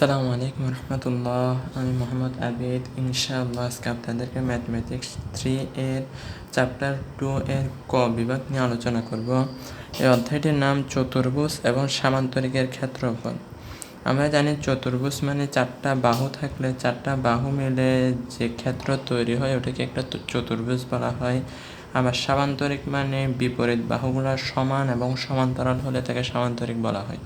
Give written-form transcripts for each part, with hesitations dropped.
আসসালামু আলাইকুম রহমতুল্লাহ। আমি মোহাম্মদ আবিদ। ইনশাআল্লাহ আজকে আপনাদেরকে ম্যাথমেটিক্স 3 এর চ্যাপ্টার 2 এর ক বিভাগ নিয়ে আলোচনা করব। এই অধ্যায়টির নাম চতুর্ভুজ এবং সামান্তরিকের ক্ষেত্রফল। আমরা জানি চতুর্ভুজ মানে চারটা বাহু থাকলে চারটা বাহু মিলে যে ক্ষেত্র তৈরি হয় ওটাকে একটা চতুর্ভুজ বলা হয়। আবার সামান্তরিক মানে বিপরীত বাহুগুলো সমান এবং সমান্তরাল হলে তাকে সামান্তরিক বলা হয়।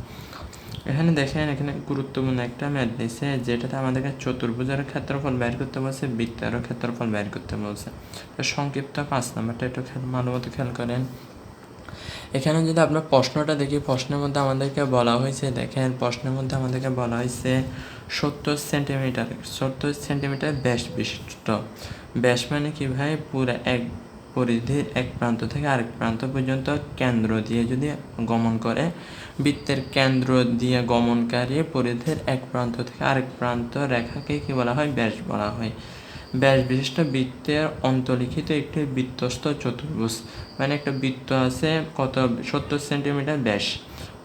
এখানে দেখেন, এখানে গুরুত্বপূর্ণ একটা ম্যাথ দিয়েছে যেটাতে আমাদেরকে চতুর্ভুজের ক্ষেত্রফল বের করতে বলছে, বৃত্তেরও ক্ষেত্রফল বের করতে বলছে। তো সংক্ষিপ্ত 5 নাম্বারটা একটু ভালো মতো খেয়াল করেন। এখানে যদি আপনার প্রশ্নটা দেখি, প্রশ্নের মধ্যে আমাদেরকে বলা হয়েছে, দেখেন প্রশ্নের মধ্যে আমাদেরকে বলা হয়েছে 70 সেন্টিমিটার ব্যাস বিশিষ্ট। ব্যাস মানে কি ভাই? পুরো এক পরিধির এক প্রান্ত থেকে আরেক প্রান্ত পর্যন্ত কেন্দ্র দিয়ে যদি গমন করে, বৃত্তের কেন্দ্র দিয়ে গমনকারী পরিধির এক প্রান্ত থেকে আরেক প্রান্ত রেখাকে কি বলা হয়? ব্যাস বলা হয়। ব্যাস বিশিষ্ট বৃত্তের অন্তর্লিখিত একটি বৃত্তস্থ চতুর্ভুজ, মানে একটা বৃত্ত আছে কত 70 সেন্টিমিটার ব্যাস,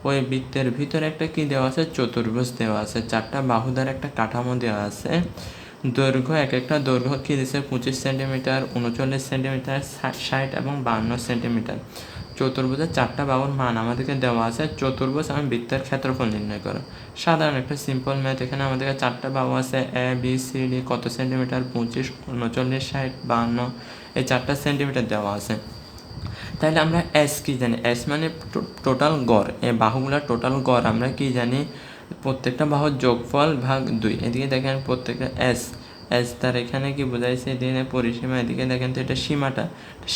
ওই বৃত্তের ভিতরে একটা কি দেওয়া আছে? চতুর্ভুজ দেওয়া আছে। চারটা বাহুদার একটা কাঠামো দেওয়া আছে। দৈর্ঘ্য এক একটা দৈর্ঘ্য কি দিয়েছে? 25 সেন্টিমিটার, 39 সেন্টিমিটার, 60 এবং 52 সেন্টিমিটার। চতুর্ভুজের চারটা বাহুর মান আমাদেরকে দেওয়া আছে। চতুর্ভুজ এবং বৃত্তের ক্ষেত্রফল নির্ণয় করো। সাধারণ একটা সিম্পল ম্যাথ। এখানে আমাদেরকে চারটা বাহু আছে, এ বি সি ডি, কত সেন্টিমিটার? 25, 39, 60, 52, এই চারটা সেন্টিমিটার দেওয়া আছে। তাহলে আমরা এস কি জানি? এস মানে টোটাল গড়, এই বাহুগুলোর টোটাল গড় আমরা কি জানি? প্রত্যেকটা বাহুর যোগফল ভাগ 2। এদিকে দেখেন প্রত্যেকটা এস তার এখানে কি বোঝাইছে? এদিকে পরিসীমা, এদিকে দেখেন তো এটা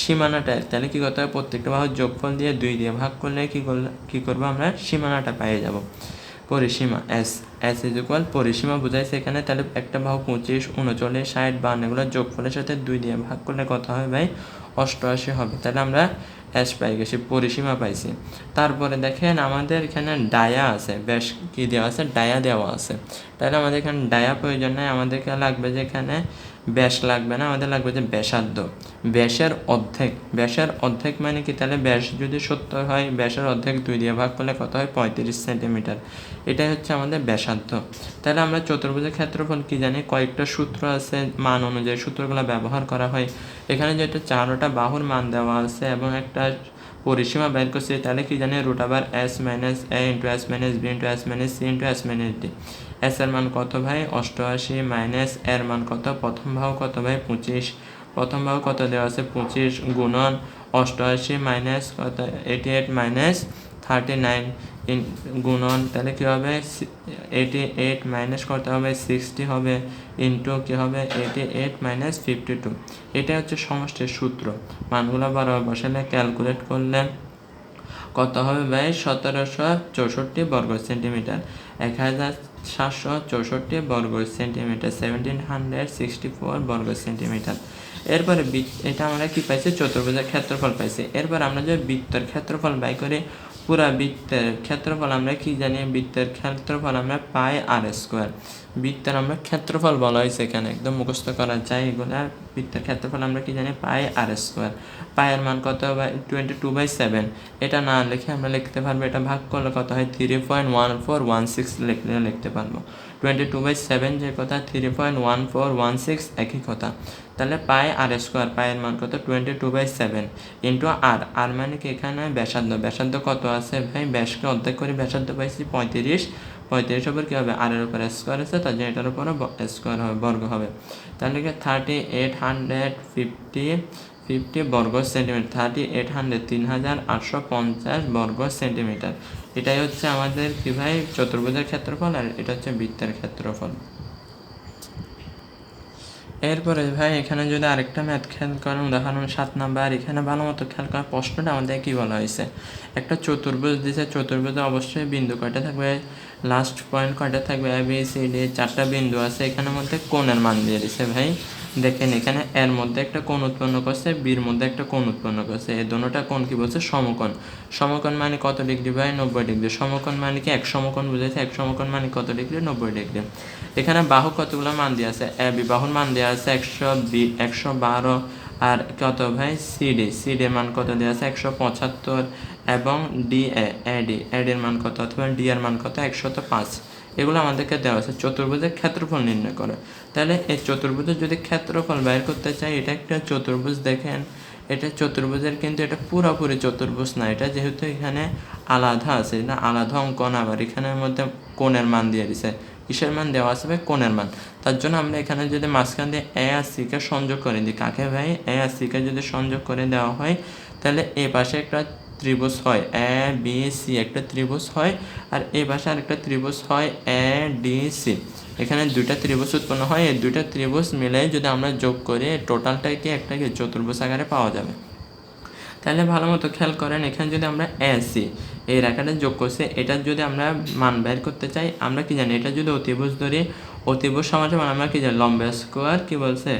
সীমানাটা। তাহলে কি করতে হবে? প্রত্যেকটা বাহুর যোগফল দিয়ে 2 দিয়ে ভাগ করলে কি করবো আমরা? সীমানাটা পেয়ে যাব। পরিসীমা এস ইজ ইকুয়াল পরিসীমা বুঝাইছে এখানে। তাহলে একটা বাহু 25, 39, 60, 52 এগুলোর যোগফলের সাথে 2 দিয়ে ভাগ করলে কত হবে ভাই? 88 হবে। তাহলে আমরা এস পাই গেছি, পরিসীমা পাইছি। তারপরে দেখেন আমাদের এখানে ডায়া আছে, বেশ কি দেওয়া আছে? ডায়া দেওয়া আছে। তাহলে আমাদের এখানে ডায়া প্রয়োজন নাই, আমাদেরকে লাগবে যে এখানে ব্যাস লাগবে না, আমাদের লাগবে যে ব্যাসার্ধ। ব্যাসের অর্ধেক মানে কি? তাহলে ব্যাস যদি 70 হয়, ব্যাসের অর্ধেক 2 দিয়ে ভাগ করলে কত হয়? 35 সেন্টিমিটার। এটাই হচ্ছে আমাদের ব্যাসার্ধ। তাহলে আমরা চতুর্ভুজের ক্ষেত্রফল কি জানি? কয়েকটা সূত্র আছে, মান অনুযায়ী সূত্রগুলো ব্যবহার করা হয়। এখানে যেটা 4টা বাহুর মান দেওয়া আছে এবং একটা পরিসীমা বের করছি, তাহলে কি জানি? √ s minus a into s minus b into s minus c into s minus d। S এর মান কত ভাই? 88 মাইনাস এর মান কত? প্রথম বাহু কত ভাই? 25। প্রথম বাহু কত দেওয়া আছে? 25 গুণন 88 মাইনাস কত? 88 মাইনাস 39 গুণন, তাহলে কী হবে? 88 মাইনাস করতে হবে 60 হবে, ইন্টু কী হবে? 88 মাইনাস 52। এটা হচ্ছে সমষ্টির সূত্র। মানগুলো বরাবর বসালে ক্যালকুলেট করলে কত হবে ভাই? 1764 বর্গ সেন্টিমিটার। 1764 বর্গ সেন্টিমিটার, 1764 বর্গ সেন্টিমিটার। এরপরে এটা আমরা কি পাইছি? চতুর্ভুজের ক্ষেত্রফল পাইছি। এরপর আমরা যে বৃত্তের ক্ষেত্রফল বাই করি, পুরা বৃত্তের ক্ষেত্রফল আমরা কি জানি? বৃত্তের ক্ষেত্রফল আমরা পাই r²। বৃত্তের আমরা ক্ষেত্রফল বলা হয়েছে এখানে, একদম মুখস্থ করা যায় এগুলা। বৃত্তের ক্ষেত্রফল আমরা কি জানি? পাই r²। পায়ের মান কত? 22/7। এটা না লিখে আমরা লিখতে পারবো, এটা ভাগ করলে কত হয়? 3.1416 লিখতে পারবো। 22/7 যে কথা, 3.1416 একই কথা। তাহলে পাই r², পায়ের মান কত? 22/7 ইন্টু আর মানে কি? এখানে ব্যাসার্ধ কত আছে ভাই? ব্যাসকে অর্ধেক করে ব্যাসার্ধ পাইছি 35। 35 ওপর কী হবে? আর এর উপর স্কোয়ার আছে, তার জন্য এটার উপরে স্কোয়ার হবে, বর্গ হবে। তাহলে কি 3850 বর্গ সেন্টিমিটার। 3850 বর্গ সেন্টিমিটার। এটাই হচ্ছে আমাদের কি ভাই? চতুর্ভুজের ক্ষেত্রফল, আর এটা হচ্ছে বৃত্তের ক্ষেত্রফল। এরপরে ভাই এখানে যদি আরেকটা ম্যাথ খেয়াল করেন, উদাহরণ 7 নাম্বার। এখানে ভালো মতো খেয়াল করার প্রশ্নটা আমাদের কী বলা হয়েছে? একটা চতুর্ভুজ দিয়েছে, চতুর্ভুজে অবশ্যই বিন্দু কয়টা থাকবে? লাস্ট পয়েন্ট কয়টা থাকবে? এ বি সি ডি, 4টা বিন্দু আছে। এখানের মধ্যে কোণের মান দিয়ে দিছে ভাই। দেখেন এখানে এর মধ্যে একটা কোণ উৎপন্ন করছে, বির মধ্যে একটা কোণ উৎপন্ন করছে। এই দুটোটা কোণ কি বলছে? সমকোণ। সমকোণ মানে কত ডিগ্রি ভাই? 90 ডিগ্রি। সমকোণ মানে কি? এক সমকোণ বুঝাইছে। এক সমকোণ মানে কত ডিগ্রি? 90 ডিগ্রি। এখানে বাহু কতগুলো মান দেওয়া আছে? এ বি বাহুর মান দেওয়া আছে 112। আর কত ভাই? সিডি মান কত দেওয়া আছে? 175। এবং এডির মান কত? অথবা ডি এর মান কত? 105। এগুলো আমাদেরকে দেওয়া আছে। চতুর্ভুজের ক্ষেত্রফল নির্ণয় করে। তাহলে এই চতুর্ভুজের যদি ক্ষেত্রফল বের করতে চাই, এটা একটা চতুর্ভুজ, দেখেন এটা চতুর্ভুজের কিন্তু এটা পুরোপুরি চতুর্ভুজ না, এটা যেহেতু এখানে আলাদা আছে না, আলাদা অঙ্কন, আবার এখানের মধ্যে কোণের মান দিয়ে দিছে। কিসের মান দেওয়া আছে ভাই? কোণের মান। তার জন্য আমরা এখানে যদি মাঝখান দিয়ে এ আর সিকে সংযোগ করে দিই, কাকে ভাই? এ আর সিকে যদি সংযোগ করে দেওয়া হয় তাহলে এই পাশে একটা ত্রিভুজ হয় এ বি সি, একটা ত্রিভুজ হয়, আর এই পাশে আরেকটা ত্রিভুজ হয় এ ডি সি। এখানে দুইটা ত্রিভুজ উৎপন্ন হয়, এই দুইটা ত্রিভুজ মিলে যদি আমরা যোগ করি টোটালটাকে একটা চতুর্ভুজ আকারে পাওয়া যাবে। তাহলে ভালো মতো খেয়াল করেন, এখানে যদি আমরা এসি এই রেখাটা যোগ করছি, এটার যদি আমরা মান বের করতে চাই, আমরা কি জানি এটা যদি অতিভুজ ধরি, অতিভুজ সমান সমান আমরা কি জানি লম্ব স্কোয়ার কি বলছে,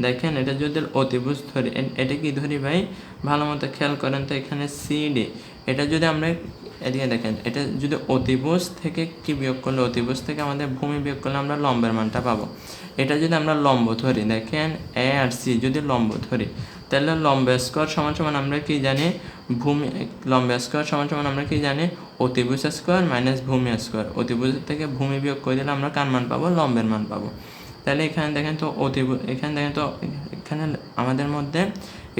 দেখেন এটা যদি অতিভুজ ধরি, এটা কি ধরি ভাই? ভালো মতো খেয়াল করেন তো, এখানে সিডি, এটা যদি আমরা এদিকে দেখেন, এটা যদি অতিভুজ থেকে কি বিয়োগ করলে, অতিভুজ থেকে আমাদের ভূমি বিয়োগ করলে আমরা লম্বের মানটা পাবো। এটা যদি আমরা লম্ব ধরি, দেখেন এ আর সি যদি লম্ব ধরি, তাহলে লম্ব স্কোয়ার সমান সমান আমরা কি জানি ভূমি, লম্ব স্কোয়ার সমান সমান আমরা কি জানি অতিভুজ স্কোয়ার মাইনাস ভূমি স্কোয়ার। অতিভুজ থেকে ভূমি বিয়োগ করে দিলে আমরা কার মান পাবো? লম্বের মান পাবো। তাহলে এখানে দেখেন তো এখানে দেখেন তো, এখানে আমাদের মধ্যে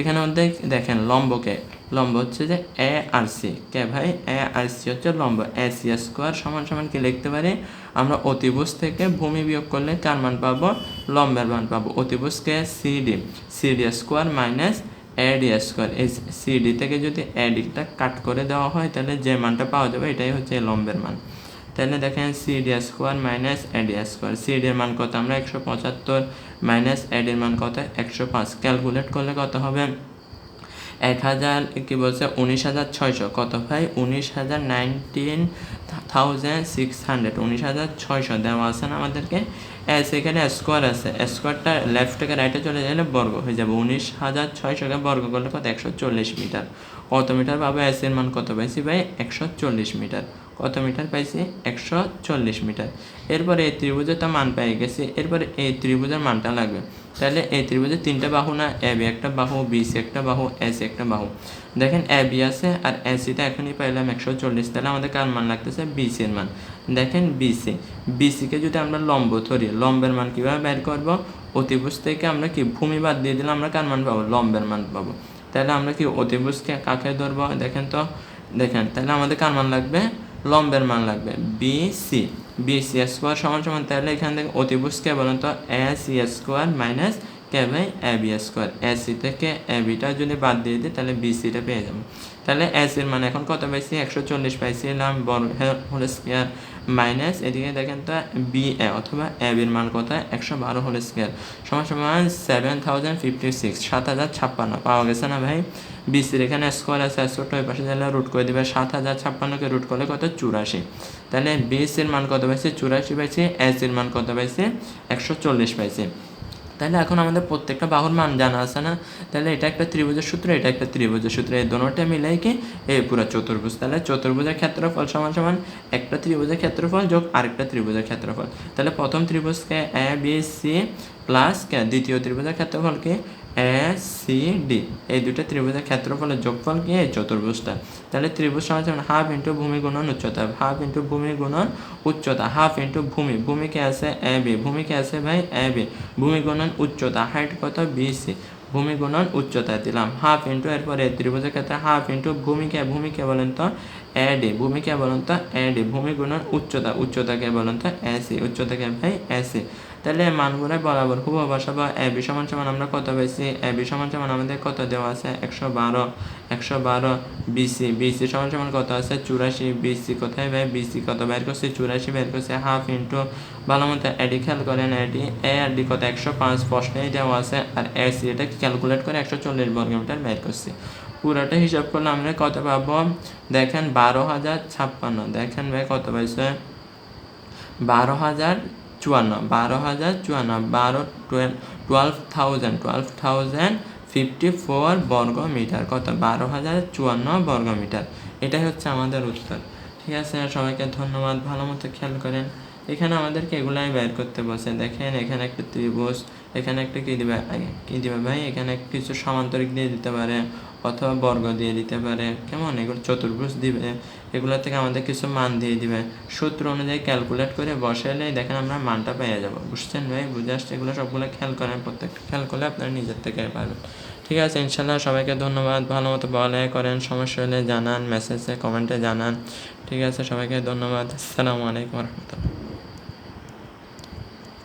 এখানে মধ্যে দেখেন লম্বকে, লম্ব হচ্ছে যে এ আর সি, কে ভাই? এ আর সি হচ্ছে লম্ব। এ সি স্কোয়ার সমান সমান কি লিখতে পারি আমরা? অতিভুজ থেকে ভূমি বিয়োগ করলে কার মান পাবো? লম্বের মান পাবো। অতিভুজকে CD, CD square minus AD square, এই সিডি থেকে যদি এডিটা কাট করে দেওয়া হয় তাহলে যে মানটা পাওয়া যাবে এটাই হচ্ছে লম্বের মান। তাহলে দেখেন CD square minus AD square, সিডির মান কত? আমরা 175 মাইনাস এডির মান কত? 105। ক্যালকুলেট করলে কত হবে? 1000 কি বলছে 19,600। কত ভাই? 19,600, 19,600 দেওয়া আছে না আমাদেরকে। সেখানে স্কোয়ার আছে, স্কোয়ারটা লেফট থেকে রাইটে চলে গেলে বর্গ হয়ে যাবে। 19,600কে বর্গ করলে কত? 140 মিটার। কত মিটার পাবো? এর মান কত পাইছি ভাই? 140 মিটার। কত মিটার পাইছি? 140 মিটার। এরপরে এই ত্রিভুজের তো মান পেয়ে গেছি, এরপরে এই ত্রিভুজের মানটা লাগবে। তাহলে এই ত্রিভুজের তিনটা বাহু না, এ বি একটা বাহু, বি সি একটা বাহু, এসি একটা বাহু। দেখেন এ বি আছে আর এসিটা এখনই পাইলাম 140, তাহলে আমাদের কার মান লাগতেছে? বিসির মান। দেখেন বিসি, বিসিকে যদি আমরা লম্ব ধরি, লম্বের মান কীভাবে বের করবো? অতিভুজ থেকে আমরা কি ভূমি বাদ দিয়ে দিলে আমরা কার মান পাবো? লম্বের মান পাবো। তাহলে আমরা কি অতিভুজকে কাকে ধরবো? দেখেন তো, দেখেন তাহলে আমাদের কার মান লাগবে? লম্বের মান লাগবে বিসি। বিসি স্কোয়ার সমান সমান, তাহলে এখান থেকে অতিভুজকে বলেন তো এ সি স্কোয়ার মাইনাস কে ভাই? A B square. এসি থেকে এ বিটা যদি বাদ দিয়ে দিই তাহলে বিসিটা পেয়ে যাবো। তাহলে এসির মান এখন কত পাইছি? 140 পাইছিলাম বর্গ হোল স্কোয়ার মাইনাস এদিকে দেখেন তো বি এ অথবা এ বির মান কত? 112 হোল স্কোয়ার সমান সমান 7056, 7056 পাওয়া গেছে না ভাই? বিসির এখানে স্কোয়ার আছে, স্কোয়ারটা ওই পাশে তাহলে রুট করে দেবে, 7056কে রুট করলে কত? 84। তাহলে বিসির মান কত পাইছে? 84 পাইছি। এসির মান কত পাইছে? 140 পাইছে। তাহলে এখন আমাদের প্রত্যেকটা বাহুর মান জানা আছে না? তাহলে এটা একটা ত্রিভুজের সূত্র, এটা একটা ত্রিভুজের সূত্র, এই দুটোটা মিলাই কি এই পুরো চতুর্ভুজ। তাহলে চতুর্ভুজের ক্ষেত্রফল সমান সমান একটা ত্রিভুজের ক্ষেত্রফল যোগ আরেকটা ত্রিভুজের ক্ষেত্রফল। তাহলে প্রথম ত্রিভুজকে এ বি সি প্লাস দ্বিতীয় ত্রিভুজের ক্ষেত্রফল কি? A C D. এই দুটো ত্রিভুজের ক্ষেত্রফলের যোগফল কি? এই চতুর্ভুজটা। তাহলে ত্রিভুজ সমান সমান হাফ ইন্টু ভূমি গুণন উচ্চতা, হাফ ইন্টু ভূমি গুণন উচ্চতা, হাফ ইন্টু ভূমি, ভূমিকে আছে এ বি, ভূমিকে আছে ভাই এ বি, ভূমি গুণন উচ্চতা, হাইট কত? বিসি, ভূমি গুণন উচ্চতা দিলাম হাফ ইন্টু, এরপরে ত্রিভুজের ক্ষেত্রে হাফ ইন্টু ভূমিকে, ভূমিকে বলেন তো এডি, ভূমিকে বলেন তো এডি, ভূমি গুণন উচ্চতা, উচ্চতাকে বলেন তো এসি, উচ্চতাকে ভাই এসি। তাহলে মানগুলো বরাবর হুবহু বসাবো। এ বি সমান সমান আমরা কত পাইছি? এ বি সমান সমান আমাদের কত দেওয়া আছে? 112। বিসি, বিসি সমান সমান কত আছে? 84। বিসি কোথায় ভাই? বিসি কত বের করছি? 84 বের করছে। হাফ ইন্টু, ভালো মতো এডি খেয়াল করেন, এডি এ আর ডি কত? 105 প্রশ্নেই দেওয়া আছে, আর এসি এটা ক্যালকুলেট করে 140 বর্গমিটার বের করছি। পুরোটা হিসাব করলে আমরা কত পাবো? দেখেন 12,056। দেখেন ভাই কত পাইছে? 12,054, 12,054 বর্গ মিটার। কত? 12,054 বর্গ মিটার। এটাই হচ্ছে আমাদের উত্তর। ঠিক আছে, সবাইকে ধন্যবাদ। ভালো মতো খেয়াল করেন, এখানে আমাদেরকে এগুলাই বের করতে বসে। দেখেন এখানে একটা ত্রিভুজ, এখানে একটা কী দিবে ভাই? এখানে কিছু সমান্তরিক দিয়ে দিতে পারে অথবা বর্গ দিয়ে দিতে পারে, কেমন? এগুলো চতুর্ভুজ দিবে, এগুলো থেকে আমাদের কিছু মান দিয়ে দিবে, সূত্র অনুযায়ী ক্যালকুলেট করে বসাইলেই দেখেন আমরা মানটা পেয়ে যাব। বুঝছেন ভাই? বুঝে আসছে? এগুলো সবগুলো খেয়াল করেন, প্রত্যেকটা খেয়াল করলে আপনারা নিজের থেকে পারবেন। ঠিক আছে, ইনশাল্লাহ সবাইকে ধন্যবাদ। ভালো মতো পড়ালেখা করেন, সমস্যা হলে জানান, মেসেজে কমেন্টে জানান। ঠিক আছে, সবাইকে ধন্যবাদ। আসসালামু আলাইকুম রহমতুল্লাহ।